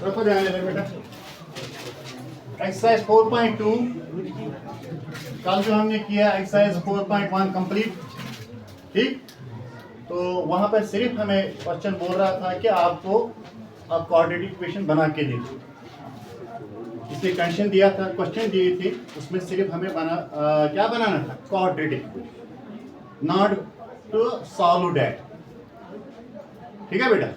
रखो ध्यान इधर बेटा। एक्सरसाइज 4.2 कल जो हमने किया एक्सरसाइज 4.1 कंप्लीट, ठीक। तो वहां पर सिर्फ हमें क्वेश्चन बोल रहा था कि आपको आप क्वाड्रेटिक इक्वेशन बना के दीजिए। इसने कंडीशन दिया था, क्वेश्चन दिए थे, उसमें सिर्फ हमें क्या बनाना था, quadratic equation, not to solve that. ठीक है बेटा।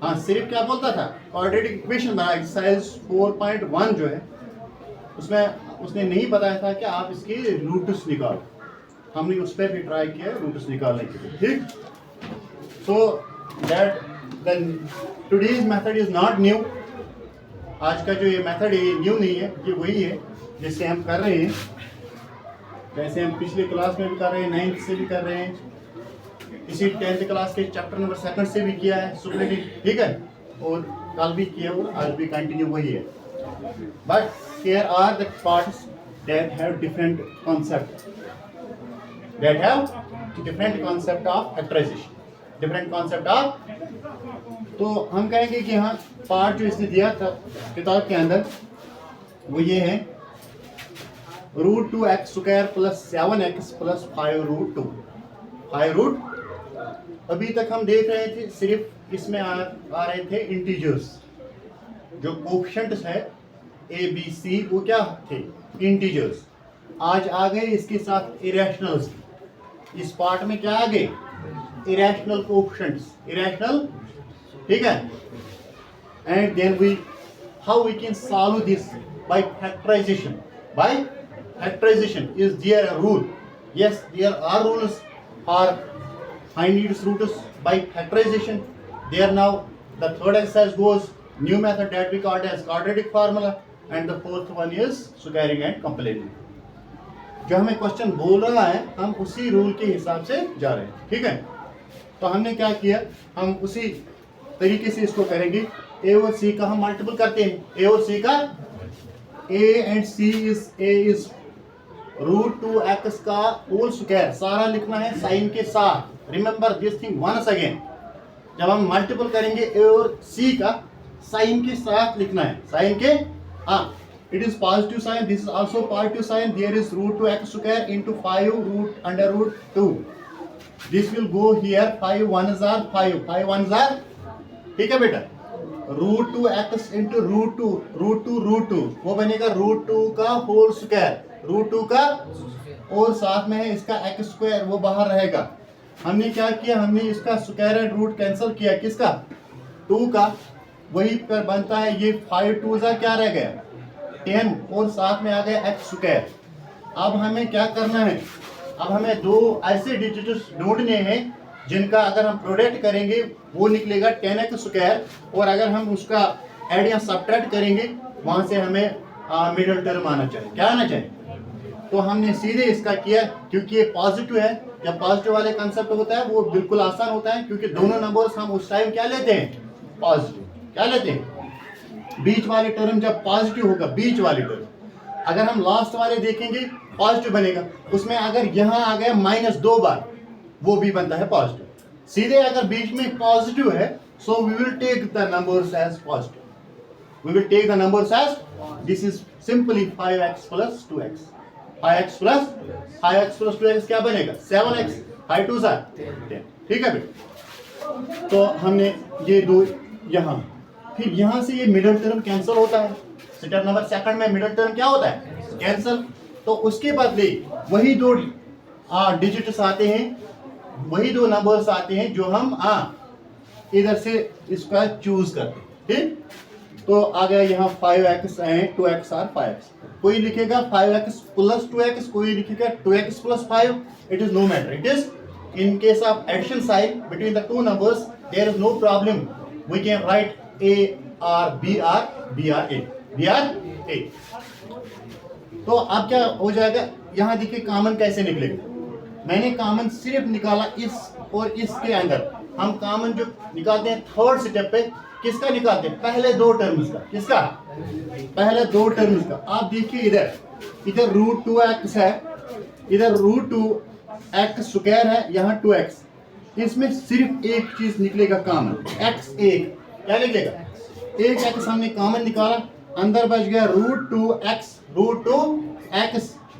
हाँ, सिर्फ क्या बोलता था, क्वाड्रेटिक इक्वेशन बना। एक्सरसाइज 4.1 जो है उसमें उसने नहीं बताया था कि आप इसके रूट्स निकालो। हमने उस पर भी ट्राई किया रूट्स निकालने के लिए, ठीक। So that then today's method is not new. आज का जो ये मेथड है ये न्यू नहीं है, ये वही है जिससे हम कर रहे हैं, जैसे हम पिछले क्लास में भी कर रहे हैं, 9th से भी कर रहे हैं, इसी 10th क्लास के चैप्टर नंबर 2 से भी किया है सुपरलेटिव, ठीक है, और कल भी किया वो, आज भी कंटिन्यू वही है। But here are the parts that have different concept, that have different concept of factorization, different concept of. तो हम कहेंगे कि हाँ, पार्ट जो इसने दिया था किताब के अंदर वो ये है, √2x² + 7x + 5√2। 5√2 अभी तक हम देख रहे थे, सिर्फ इसमें आ रहे थे इंटीजर्स, जो कोफिशिएंट्स है ए बी सी वो क्या थे, इंटीजर्स। आज आ गए इसके साथ इरेशनल्स। इस पार्ट में क्या आ गए, इरेशनल कोफिशिएंट्स, इरेशनल, ठीक है। And then we how we can solve this by factorization. By factorization is there a rule? Yes, there are rules for find its roots by factorization. There now the third exercise goes new method that we called as quadratic formula, and the fourth one is squaring and completing. जो हमें question बोल रहा है हम उसी rule के हिसाब से जा रहे हैं, ठीक है। तो हमने क्या किया, हम उसी तरीके से इसको करेंगे। ए और सी का हम मल्टीपल करते हैं, ए और सी का, A and C is, A is √2x का होल स्क्वायर, सारा लिखना है साइन के साथ। Remember this thing once again, जब हम मल्टीपल करेंगे ए और सी का, साइन के साथ लिखना है, साइन के, हाँ, it is positive sign, this is also positive sign, there is √2x² into 5√2। This will go here, 5 1s are 5, 5 1s are, ठीक है बेटा। √2x into √2 वो बनेगा √2 का होल स्क्वायर, √2 का, और साथ में है इसका x², वो बाहर रहेगा। हमने क्या किया, हमने इसका स्क्वायर एंड रूट कैंसिल किया, किसका, 2 का, वही पर बनता है ये 5 2s क्या रह गया, 10, और साथ में आ गया x²। अब हमें क्या करना है, अब हमें दो ऐसे डिजिट्स ढूंढने हैं जिनका अगर हम प्रोडक्ट करेंगे वो निकलेगा 10x², और अगर हम उसका ऐड या सब्ट्रैक्ट करेंगे वहां से हमें मिडिल टर्म आना चाहिए, क्या आना चाहिए। तो हमने सीधे इसका किया, क्योंकि ये पॉजिटिव है, जब पॉजिटिव वाले कंसेप्ट होता है वो बिल्कुल आसान होता है, क्योंकि दोनों नंबर्स हम उस टाइम क्या लेते हैं, पॉजिटिव, क्या लेते हैं, बीच वाले टर्म जब पॉजिटिव होगा, बीच वाले टर्म। अगर हम लास्ट वाले देखेंगे पॉजिटिव बनेगा, उसमें अगर यहाँ आ गया -2 बार वो भी बनता है पॉजिटिव। सीधे अगर बीच में पॉजिटिव है, so we will take the numbers as positive, we will take the numbers as, this is simply 5x + 2x, 5x + 2x क्या बनेगा, 7x, 5 2s are 10, ठीक है बेटा। तो हमने ये दो यहाँ, फिर यहाँ से ये मिडिल टर्म कैंसिल होता है, स्टेप नंबर 2 में मिडिल टर्म क्या होता है, कैंसिल। तो उसके बदले वही दो डिजिट्स आते हैं, वही दो नंबर्स आते हैं जो हम इधर से इसका चूज करते हैं, ठीक। तो आ गया यहाँ 5x and 2x are 5x, कोई लिखेगा 5x + 2x, कोई लिखेगा 2x + 5, it is no matter, it is in case of addition sign between the two numbers there is no problem, we can write a or b or a। तो अब क्या हो जाएगा, यहाँ देखिए कॉमन कैसे निकलेगा, मैंने कॉमन सिर्फ निकाला इस और इसके अंदर। हम कॉमन जो निकालते हैं थर्ड स्टेप पे, किसका निकालते हैं, पहले दो टर्म्स का, किसका, पहले दो टर्म्स का। आप देखिए इधर √2x है, इधर √2x² है, यहाँ 2x, इसमें सिर्फ एक चीज निकलेगा कॉमन, x एक, क्या निकलेगा, एक x हमने कॉमन निकाला, अंदर बच गया √2x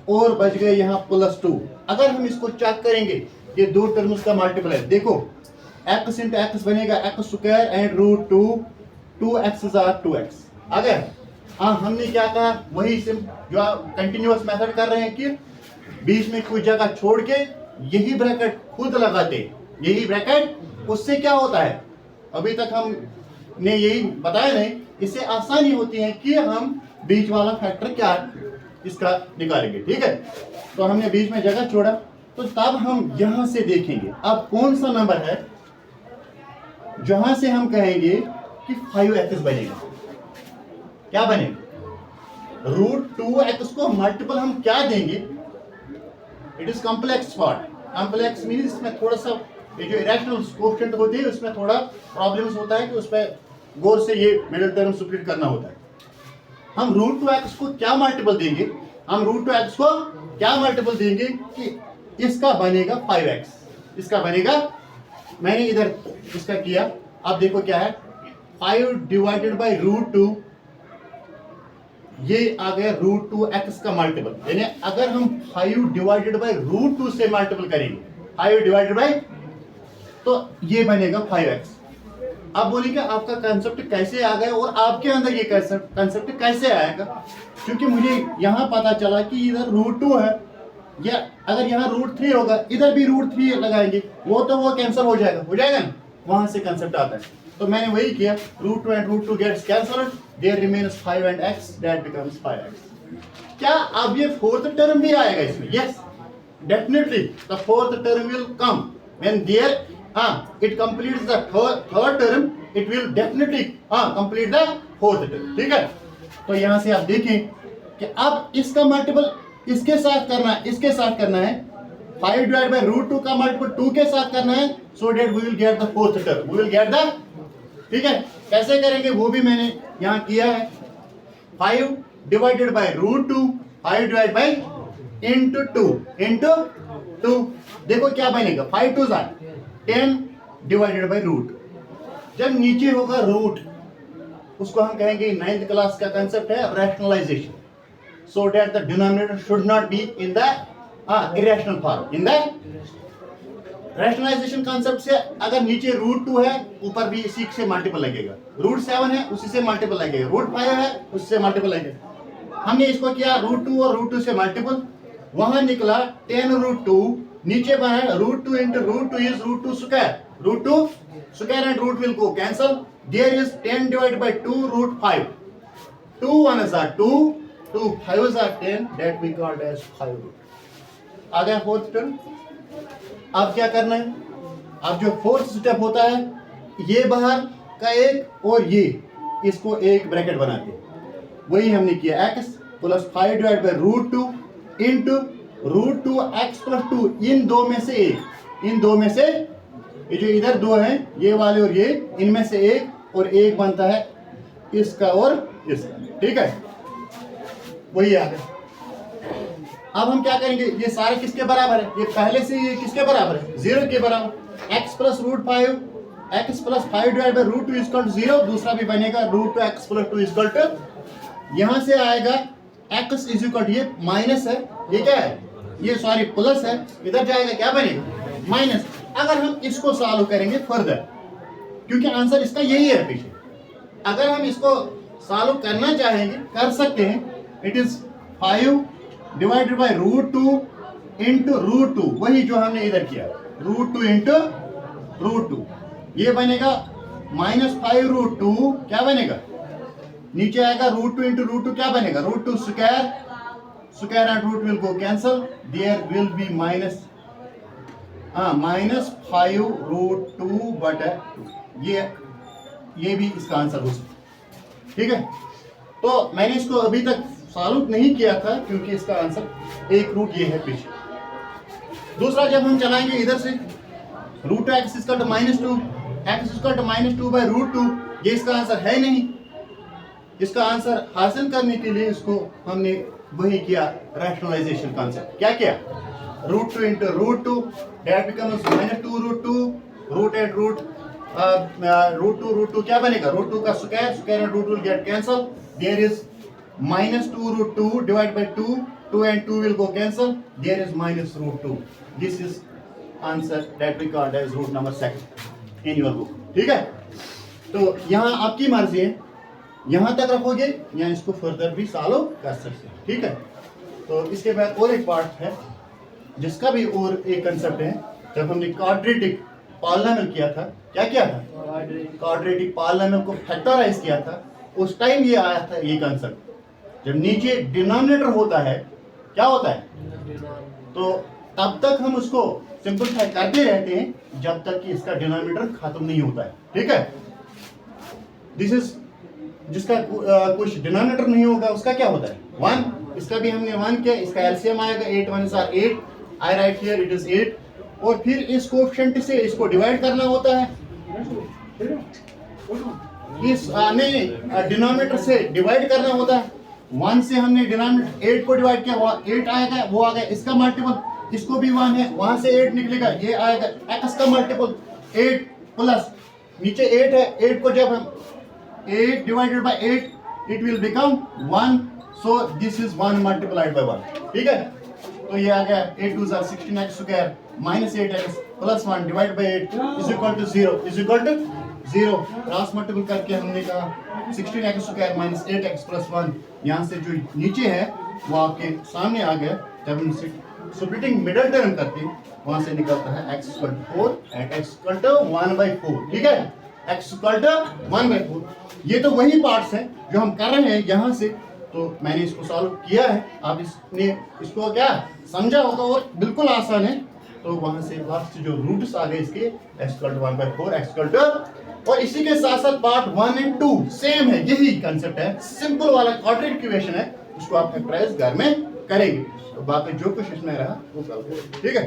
और बच गया यहाँ +2। अगर हम इसको चेक करेंगे, ये दो टर्म्स का मल्टीपल है, देखो x इंटू x बनेगा x² and √2x is 2x। अगर हमने क्या कहा, वही जो कंटिन्यूअस मेथड कर रहे हैं कि बीच में कोई जगह छोड़ के यही ब्रैकेट खुद लगाते, यही ब्रैकेट, उससे क्या होता है, अभी तक हमने यही बताया नहीं, इससे आसानी होती है कि हम बीच वाला फैक्टर क्या इसका निकालेंगे। ठीक है, तो हमने बीच में जगह छोड़ा, तो तब हम यहां से देखेंगे अब कौन सा नंबर है जहां से हम कहेंगे कि 5x बनेगा, क्या बनेगा, √2x को मल्टीपल हम क्या देंगे, it is complex part. Complex means इसमें थोड़ा सा ये जो इरेशनल कोएफिशिएंट होते हैं उसमें थोड़ा प्रॉब्लम्स होता है कि उसमें गौर से ये मिडिल टर्म स्प्लिट करना होता है। हम √2x को क्या मल्टीपल देंगे, हम √2x को क्या मल्टीपल देंगे कि इसका बनेगा 5x, इसका बनेगा, मैंने इधर इसका किया, अब देखो क्या है, 5 डिवाइडेड बाई √2, ये आ गया √2x का मल्टीपल, यानी अगर हम 5 डिवाइडेड बाई √2 से मल्टीपल करेंगे, 5 डिवाइडेड बाई, तो ये बनेगा 5x। अब बोलेंगे आपका कंसेप्ट कैसे आ गया और आपके अंदर ये कंसेप्ट कैसे आएगा, क्योंकि मुझे यहाँ पता चला कि इधर √2 है, या अगर यहाँ √3 होगा इधर भी √3 लगाएंगे, वो तो वो कैंसिल हो जाएगा ना, वहां से कंसेप्ट आता है। तो मैंने वही किया, √2 and √2 gets cancelled, there remains 5 and x, that becomes 5x। क्या अब ये फोर्थ टर्म भी आएगा इसमें? Yes, definitely the fourth term will come when there it completes the third term, it will definitely complete the fourth term। ठीक है, तो यहां से आप देखें कि अब इसका मल्टीपल इसके साथ करना है, इसके साथ करना है, 5 डिवाइड बाय √2 का मल्टीपल 2 के साथ करना है, so that we will get the fourth term, we will get the, ठीक है, कैसे करेंगे वो भी मैंने यहां किया है, 5 divided by √2, 5 divide by into 2, देखो क्या बनेगा, 5 2 10 डिवाइडेड बाय रूट। जब नीचे होगा रूट, उसको हम कहेंगे 9th क्लास का कंसेप्ट है rationalization, so that the denominator should not be in the irrational form. In the rationalization concept से अगर नीचे √2 है, ऊपर भी इसी से मल्टीपल लगेगा, √7 है उसी से मल्टीपल लगेगा, √5 है उससे मल्टीपल लगेगा। हमने इसको किया √2 और √2 से मल्टीपल, वहां निकला 10√2, नीचे बना √2 into √2 is √2 square, √2 square and root will go cancel, there is 10 divided by 2 √5, 2 1s are 2, 2 5s are 10, that we called as 5 root। आ गया फोर्थ टर्म। अब क्या करना है, अब जो फोर्थ स्टेप होता है, ये बाहर का एक और ये, इसको एक ब्रैकेट बनाते हैं, वही हमने किया, x plus 5 divide by √2 into √2x + 2, इन दो में से एक, इन दो में से ये जो इधर दो हैं, ये वाले और ये, इनमें से एक, और एक बनता है इसका और इसका। ठीक है, वही आ गया। अब हम क्या करेंगे, ये सारे किसके बराबर है, ये पहले से ये किसके बराबर है, 0 के बराबर। x + √5, x + 5 डिवाइड बाय √2 = 0, दूसरा भी बनेगा √2x + 2 यहां से आएगा x = ये माइनस है, ये क्या है, ये सॉरी प्लस है, इधर जाएगा क्या बनेगा, माइनस। अगर हम इसको सॉल्व करेंगे फर्दर, क्योंकि आंसर इसका यही है पीछे, अगर हम इसको सॉल्व करना चाहेंगे कर सकते हैं। It is 5 divided by √2 into √2, वही जो हमने इधर किया, √2 इंटू √2, ये बनेगा -5 √2, क्या बनेगा, नीचे आएगा √2 इंटू √2, क्या बनेगा, √2 square and root will go cancel, there will be -5 √2/2, ये भी इसका आंसर हो सकता है। ठीक है, तो मैंने इसको अभी तक सॉल्व नहीं किया था क्योंकि इसका आंसर एक रूट ये है पीछे। दूसरा जब हम चलाएंगे इधर से, √x = -2, x = -2/√2, ये इसका आंसर है नहीं। इसका आंसर हासिल करने के लिए इसको हमने वही किया, रैशनलाइजेशन कॉन्सेप्ट। क्या किया, root 2 into root 2, that becomes minus 2 root 2, root and root, root 2 क्या बनेगा, root 2 का square and root 2 will get cancel. There is minus 2 root 2 divided by 2, 2 and 2 will go cancel. There is minus root 2. This is answer that we called as root number 2 in your book. ठीक है, तो यहाँ आपकी मर्जी है, यहाँ तक रखोगे या इसको फर्दर भी सॉल्व कर सकते हैं. ठीक है, तो इसके बाद और एक पार्ट है जिसका भी और एक कंसेप्ट है. जब हमने क्वाड्रेटिक पॉलिनोमियल किया था, क्या किया था, क्वाड्रेटिक पॉलिनोमियल को फैक्टराइज किया था, उस टाइम ये आया था ये कंसेप्ट. जब नीचे डिनोमिनेटर होता है, क्या होता है, तो तब तक हम उसको सिंपलीफाई करते रहते हैं जब तक कि इसका डिनोमिनेटर खत्म नहीं होता है. ठीक है, दिस इज जिसका कुछ डिनोमिनेटर नहीं होगा उसका क्या होता है, 1. इसका भी हमने 1 किया, इसका एलसीएम आएगा 8 1s are 8. I right here it is 8. और फिर इस कोएफिशिएंट से इसको डिवाइड करना होता है, इस नहीं डिनोमिनेटर से डिवाइड करना होता है. 1 से हमने डिनोमिनेटर 8 को डिवाइड किया, 8 आएगा, वो आ गया इसका मल्टीपल, इसको भी 1 है, वहां से 8 निकलेगा, ये आएगा x का मल्टीपल 8 प्लस नीचे 8 है, 8 को जब हम 8 divided by 8 it will become 1. So this is 1 multiplied by 1. ठीक है, तो ये आ गया 8 2 are 16x square minus 8x plus 1 divide by 8 is equal to 0, is equal to 0. Cross multiple करके हमने कहा 16x square minus 8x plus 1, यहाँ से जो नीचे है वो आपके सामने आ गया. जब हम स्प्लिटिंग मिडल टर्म करते हैं वहां से निकलता है x equal to 4 and x equal to 1/4. ठीक है, x इक्वल टू 1/4. ये तो वही पार्ट्स हैं जो हम कर रहे हैं यहाँ से. तो मैंने इसको सॉल्व किया है, आप इसने इसको क्या समझा होगा और बिल्कुल आसान है. तो वहां से लास्ट जो रूट्स आ गए इसके x equal to 1/4, x equal to, और इसी के साथ साथ पार्ट 1 एंड 2 सेम है, यही कंसेप्ट है, सिंपल वाला क्वाड्रेटिक इक्वेशन है, उसको आप फैक्टराइज घर में करेंगे. तो बाकी जो कुछ इसमें रहा वो कल. ठीक है.